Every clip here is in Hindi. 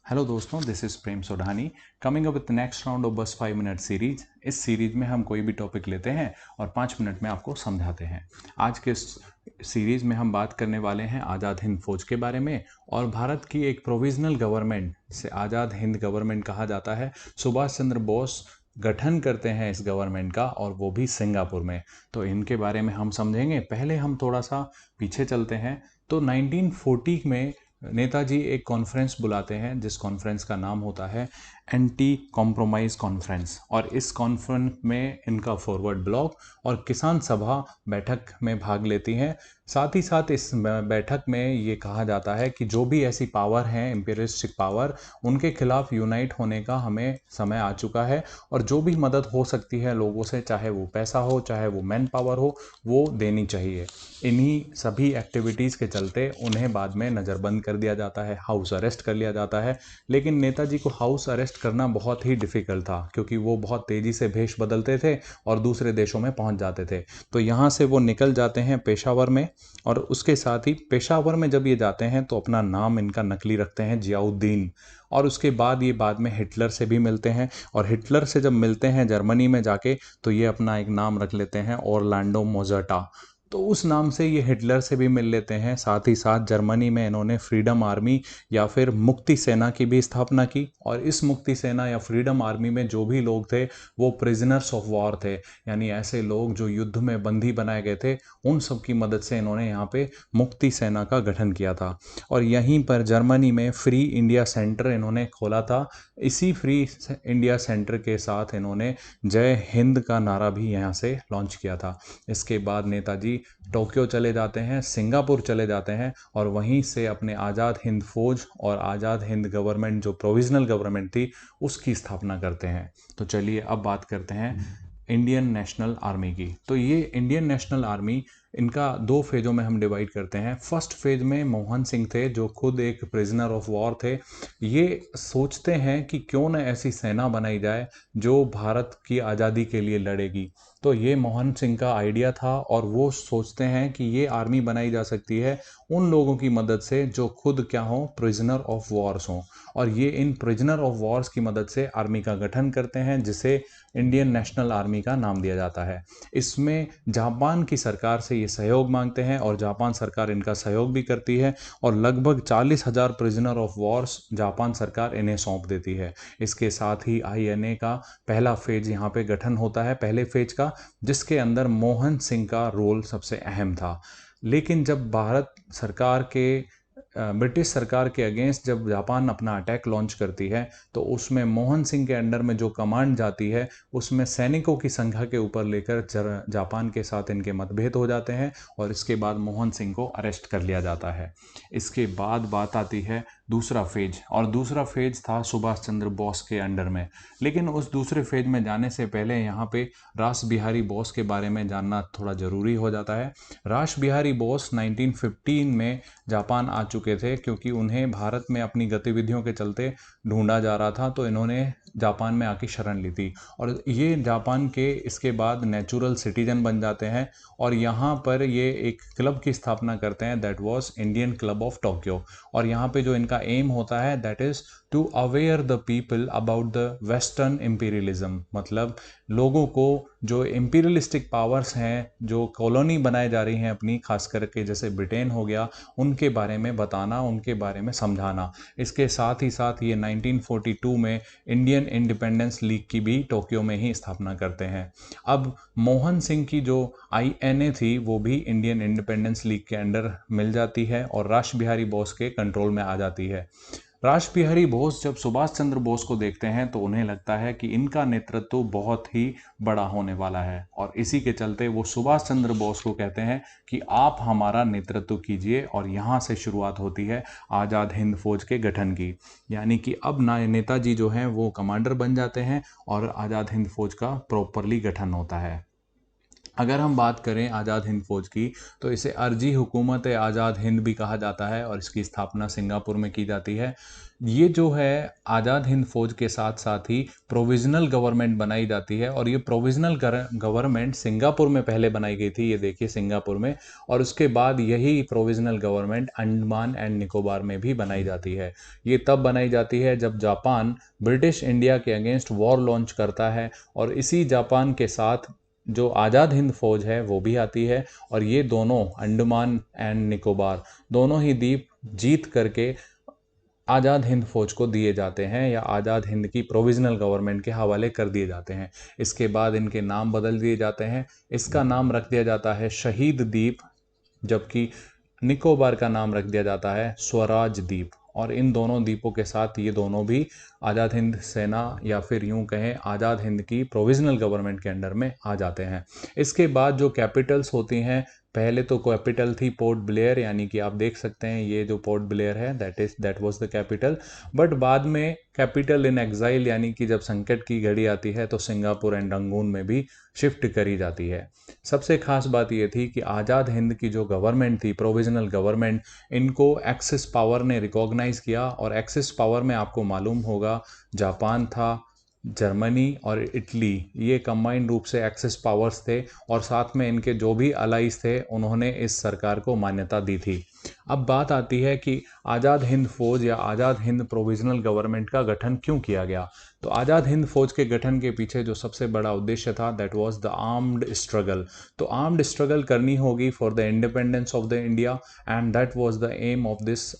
हेलो दोस्तों, this is Prem Sodhani coming up with next round of बस 5 मिनट सीरीज। इस सीरीज में हम कोई भी टॉपिक लेते हैं और 5 मिनट में आपको समझाते हैं। आज के इस सीरीज में हम बात करने वाले हैं आज़ाद हिंद फौज के बारे में और भारत की एक प्रोविजनल गवर्नमेंट से आज़ाद हिंद गवर्नमेंट कहा जाता है। सुभाष चंद्र बोस गठन करते हैं इस गवर्नमेंट का और वो भी सिंगापुर में। तो इनके बारे में हम समझेंगे। पहले हम थोड़ा सा पीछे चलते हैं। तो 1940 में नेताजी एक कॉन्फ्रेंस बुलाते हैं जिस कॉन्फ्रेंस का नाम होता है एंटी कॉम्प्रोमाइज़ कॉन्फ्रेंस, और इस कॉन्फ्रेंस में इनका फॉरवर्ड ब्लॉक और किसान सभा बैठक में भाग लेती हैं। साथ ही साथ इस बैठक में ये कहा जाता है कि जो भी ऐसी पावर हैं इम्पीरियलिस्टिक पावर, उनके खिलाफ यूनाइट होने का हमें समय आ चुका है और जो भी मदद हो सकती है लोगों से, चाहे वो पैसा हो चाहे वो मैन पावर हो, वो देनी चाहिए। इन्हीं सभी एक्टिविटीज़ के चलते उन्हें बाद में नज़रबंद कर दिया जाता है, हाउस अरेस्ट कर लिया जाता है। लेकिन नेताजी को हाउस अरेस्ट करना बहुत ही डिफ़िकल्ट था क्योंकि वो बहुत तेज़ी से भेष बदलते थे और दूसरे देशों में पहुंच जाते थे। तो यहाँ से वो निकल जाते हैं पेशावर में, और उसके साथ ही पेशावर में जब ये जाते हैं तो अपना नाम इनका नकली रखते हैं जियाउद्दीन। और उसके बाद ये बाद में हिटलर से भी मिलते हैं, और हिटलर से जब मिलते हैं जर्मनी में जाके तो ये अपना एक नाम रख लेते हैं ऑरलैंडो मोज़र्टा। तो उस नाम से ये हिटलर से भी मिल लेते हैं। साथ ही साथ जर्मनी में इन्होंने फ्रीडम आर्मी या फिर मुक्ति सेना की भी स्थापना की, और इस मुक्ति सेना या फ्रीडम आर्मी में जो भी लोग थे वो प्रिजनर्स ऑफ वॉर थे, यानी ऐसे लोग जो युद्ध में बंदी बनाए गए थे। उन सब की मदद से इन्होंने यहाँ पे मुक्ति सेना का गठन किया था। और यहीं पर जर्मनी में फ्री इंडिया सेंटर इन्होंने खोला था। इसी फ्री इंडिया सेंटर के साथ इन्होंने जय हिंद का नारा भी यहाँ से लॉन्च किया था। इसके बाद नेताजी टोक्यो चले जाते हैं, सिंगापुर चले जाते हैं, और वहीं से अपने आज़ाद हिंद फौज और आज़ाद हिंद गवर्नमेंट जो प्रोविजनल गवर्नमेंट थी उसकी स्थापना करते हैं। तो चलिए अब बात करते हैं इंडियन नेशनल आर्मी की। तो ये इंडियन नेशनल आर्मी, इनका दो फेज़ों में हम डिवाइड करते हैं। फर्स्ट फेज़ में मोहन सिंह थे जो खुद एक प्रिजनर ऑफ वॉर थे। ये सोचते हैं कि क्यों न ऐसी सेना बनाई जाए जो भारत की आज़ादी के लिए लड़ेगी। तो ये मोहन सिंह का आइडिया था और वो सोचते हैं कि ये आर्मी बनाई जा सकती है उन लोगों की मदद से जो खुद क्या हों, प्रिजनर ऑफ वॉर्स हों। और ये इन प्रिजनर ऑफ वॉर्स की मदद से आर्मी का गठन करते हैं जिसे इंडियन नेशनल आर्मी का नाम दिया जाता है। इसमें जापान की सरकार से ये सहयोग मांगते हैं और जापान सरकार इनका सहयोग भी करती है, और लगभग 40,000 प्रिजनर ऑफ वॉर्स जापान सरकार इन्हें सौंप देती है। इसके साथ ही आईएनए का पहला फेज यहाँ पे गठन होता है, पहले फेज का, जिसके अंदर मोहन सिंह का रोल सबसे अहम था। लेकिन जब भारत सरकार के ब्रिटिश सरकार के अगेंस्ट जब जापान अपना अटैक लॉन्च करती है तो उसमें मोहन सिंह के अंडर में जो कमांड जाती है उसमें सैनिकों की संख्या के ऊपर लेकर जापान के साथ इनके मतभेद हो जाते हैं, और इसके बाद मोहन सिंह को अरेस्ट कर लिया जाता है। इसके बाद बात आती है दूसरा फेज, और दूसरा फेज था सुभाष चंद्र बोस के अंडर में। लेकिन उस दूसरे फेज में जाने से पहले यहाँ पे रास बिहारी बोस के बारे में जानना थोड़ा ज़रूरी हो जाता है। रास बिहारी बोस 1915 में जापान आ चुके थे क्योंकि उन्हें भारत में अपनी गतिविधियों के चलते ढूंढा जा रहा था, तो इन्होंने जापान में आके शरण ली थी। और ये जापान के इसके बाद नेचुरल सिटीजन बन जाते हैं, और यहाँ पर ये एक क्लब की स्थापना करते हैं, that was Indian club of Tokyo. और यहाँ पे जो इनका एम होता है that is to aware the people about the western imperialism, मतलब लोगों को जो इम्पीरियलिस्टिक पावर्स हैं जो कॉलोनी बनाए जा रही हैं अपनी, खास करके जैसे ब्रिटेन हो गया, उनके बारे में बताना, उनके बारे में समझाना। इसके साथ ही साथ ये 1942 में इंडियन इंडिपेंडेंस लीग की भी टोक्यो में ही स्थापना करते हैं। अब मोहन सिंह की जो आईएनए थी वो भी इंडियन इंडिपेंडेंस लीग के अंडर मिल जाती है और रास बिहारी बोस के कंट्रोल में आ जाती है। रास बिहारी बोस जब सुभाष चंद्र बोस को देखते हैं तो उन्हें लगता है कि इनका नेतृत्व बहुत ही बड़ा होने वाला है, और इसी के चलते वो सुभाष चंद्र बोस को कहते हैं कि आप हमारा नेतृत्व कीजिए। और यहाँ से शुरुआत होती है आज़ाद हिंद फौज के गठन की, यानी कि अब नेताजी जो हैं वो कमांडर बन जाते हैं और आज़ाद हिंद फौज का प्रॉपरली गठन होता है। अगर हम बात करें आज़ाद हिंद फौज की, तो इसे अर्जी हुकूमत आज़ाद हिंद भी कहा जाता है और इसकी स्थापना सिंगापुर में की जाती है। ये जो है आज़ाद हिंद फौज के साथ साथ ही प्रोविज़नल गवर्नमेंट बनाई जाती है, और ये प्रोविज़नल गवर्नमेंट सिंगापुर में पहले बनाई गई थी, ये देखिए सिंगापुर में, और उसके बाद यही provisional government Andaman and Nicobar में भी बनाई जाती है। ये तब बनाई जाती है जब जापान ब्रिटिश इंडिया के अगेंस्ट वॉर लॉन्च करता है, और इसी जापान के साथ जो आज़ाद हिंद फौज है वो भी आती है, और ये दोनों अंडमान एंड निकोबार दोनों ही द्वीप जीत करके आज़ाद हिंद फौज को दिए जाते हैं, या आज़ाद हिंद की प्रोविज़नल गवर्नमेंट के हवाले कर दिए जाते हैं। इसके बाद इनके नाम बदल दिए जाते हैं। इसका नाम रख दिया जाता है शहीद द्वीप, जबकि निकोबार का नाम रख दिया जाता है स्वराज द्वीप। और इन दोनों द्वीपों के साथ ये दोनों भी आज़ाद हिंद सेना, या फिर यूं कहें आज़ाद हिंद की प्रोविज़नल गवर्नमेंट के अंडर में आ जाते हैं। इसके बाद जो कैपिटल्स होती हैं, पहले तो कैपिटल थी पोर्ट ब्लेयर, यानी कि आप देख सकते हैं ये जो पोर्ट ब्लेयर है that was the capital. But बाद में कैपिटल इन एग्जाइल, यानी कि जब संकट की घड़ी आती है तो सिंगापुर एंड रंगून में भी शिफ्ट करी जाती है। सबसे खास बात ये थी कि आज़ाद हिंद की जो गवर्नमेंट थी, प्रोविज़नल गवर्नमेंट, इनको एक्सिस पावर ने रिकॉग्नाइज़ किया, और एक्सिस पावर में आपको मालूम होगा जापान था, जर्मनी और इटली, ये कंबाइंड रूप से एक्सिस पावर्स थे, और साथ में इनके जो भी अलाइज थे उन्होंने इस सरकार को मान्यता दी थी। अब बात आती है कि आज़ाद हिंद फौज या आज़ाद हिंद प्रोविज़नल गवर्नमेंट का गठन क्यों किया गया। तो आज़ाद हिंद फौज के गठन के पीछे जो सबसे बड़ा उद्देश्य था that was the armed struggle. तो आर्म्ड स्ट्रगल करनी होगी for the independence of the India, and that was the aim of this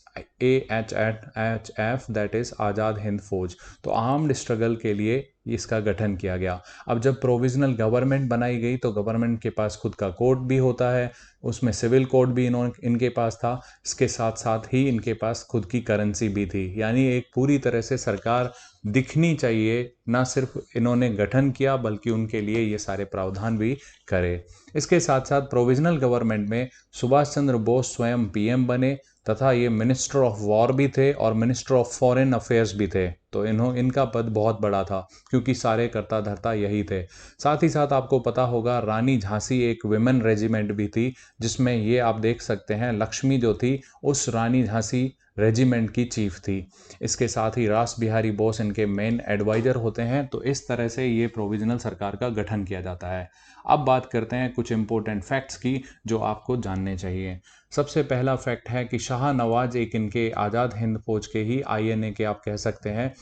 AHF, that is Azad Hind Fauj. तो आर्म्ड स्ट्रगल के लिए इसका गठन किया गया। अब जब प्रोविज़नल गवर्नमेंट बनाई गई तो गवर्नमेंट के पास खुद का कोर्ट भी होता है, उसमें सिविल कोड भी इनके पास था। इसके साथ साथ ही इनके पास खुद की करेंसी भी थी, यानी एक पूरी तरह से सरकार दिखनी चाहिए, ना सिर्फ इन्होंने गठन किया बल्कि उनके लिए ये सारे प्रावधान भी करे। इसके साथ साथ प्रोविज़नल गवर्नमेंट में सुभाष चंद्र बोस स्वयं पीएम बने, तथा ये मिनिस्टर ऑफ वॉर भी थे और मिनिस्टर ऑफ फॉरेन अफेयर्स भी थे। तो इनका पद बहुत बड़ा था, क्योंकि सारे कर्ता धर्ता यही थे। साथ ही साथ आपको पता होगा रानी झांसी एक विमेन रेजिमेंट भी थी, जिसमें ये आप देख सकते हैं लक्ष्मी जो थी उस रानी झांसी रेजिमेंट की चीफ थी। इसके साथ ही रास बिहारी बोस इनके मेन एडवाइजर होते हैं। तो इस तरह से ये प्रोविज़नल सरकार का गठन किया जाता है। अब बात करते हैं कुछ इंपॉर्टेंट फैक्ट्स की जो आपको जानने चाहिए। सबसे पहला फैक्ट है कि शाह नवाज एक इनके आज़ाद हिंद फौज के ही INA के आप कह सकते हैं।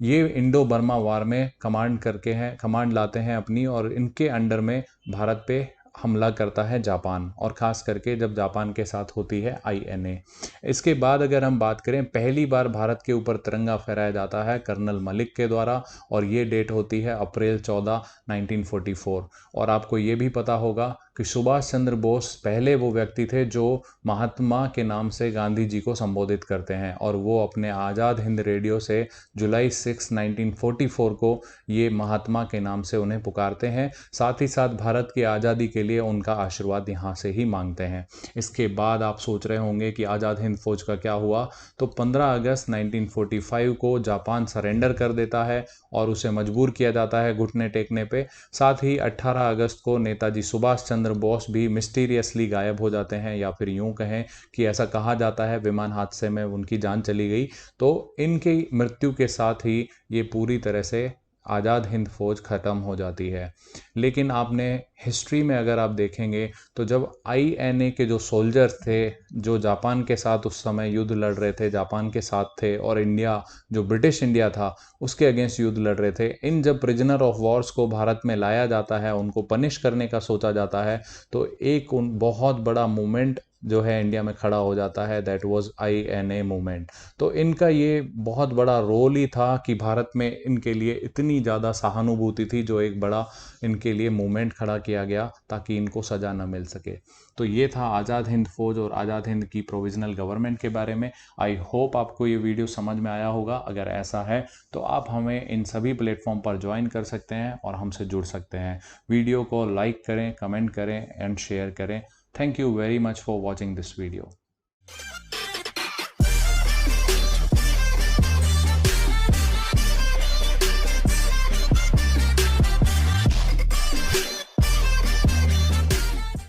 ये इंडो बर्मा वार में कमांड लाते हैं अपनी, और इनके अंडर में भारत पे हमला करता है जापान, और ख़ास करके जब जापान के साथ होती है INA। इसके बाद अगर हम बात करें, पहली बार भारत के ऊपर तिरंगा फहराया जाता है कर्नल मलिक के द्वारा, और ये डेट होती है अप्रैल 14, 1944। और आपको ये भी पता होगा कि सुभाष चंद्र बोस पहले वो व्यक्ति थे जो महात्मा के नाम से गांधी जी को संबोधित करते हैं, और वो अपने आज़ाद हिंद रेडियो से जुलाई 6, 1944 को ये महात्मा के नाम से उन्हें पुकारते हैं। साथ ही साथ भारत की आज़ादी के लिए उनका आशीर्वाद यहाँ से ही मांगते हैं। इसके बाद आप सोच रहे होंगे कि आज़ाद हिंद फौज का क्या हुआ। तो 15 अगस्त 1945 को जापान सरेंडर कर देता है, और उसे मजबूर किया जाता है घुटने टेकने पे। साथ ही 18 अगस्त को नेताजी सुभाष चंद्र बोस भी मिस्टीरियसली गायब हो जाते हैं, या फिर यूं कहें कि ऐसा कहा जाता है विमान हादसे में उनकी जान चली गई। तो इनकी मृत्यु के साथ ही ये पूरी तरह से आज़ाद हिंद फौज ख़त्म हो जाती है। लेकिन आपने हिस्ट्री में अगर आप देखेंगे तो जब INA के जो सोल्जर्स थे जो जापान के साथ उस समय युद्ध लड़ रहे थे, जापान के साथ थे, और इंडिया जो ब्रिटिश इंडिया था उसके अगेंस्ट युद्ध लड़ रहे थे, इन जब प्रिजनर ऑफ वॉर्स को भारत में लाया जाता है, उनको पनिश करने का सोचा जाता है, तो एक बहुत बड़ा मूवमेंट जो है इंडिया में खड़ा हो जाता है, दैट वाज INA मूवमेंट। तो इनका ये बहुत बड़ा रोल ही था कि भारत में इनके लिए इतनी ज़्यादा सहानुभूति थी, जो एक बड़ा इनके लिए मूवमेंट खड़ा किया गया ताकि इनको सज़ा न मिल सके। तो ये था आज़ाद हिंद फौज और आज़ाद हिंद की प्रोविज़नल गवर्नमेंट के बारे में। आई होप आपको ये वीडियो समझ में आया होगा। अगर ऐसा है तो आप हमें इन सभी प्लेटफॉर्म पर ज्वाइन कर सकते हैं और हमसे जुड़ सकते हैं। वीडियो को लाइक करें, कमेंट करें एंड शेयर करें। Thank you very much for watching this video.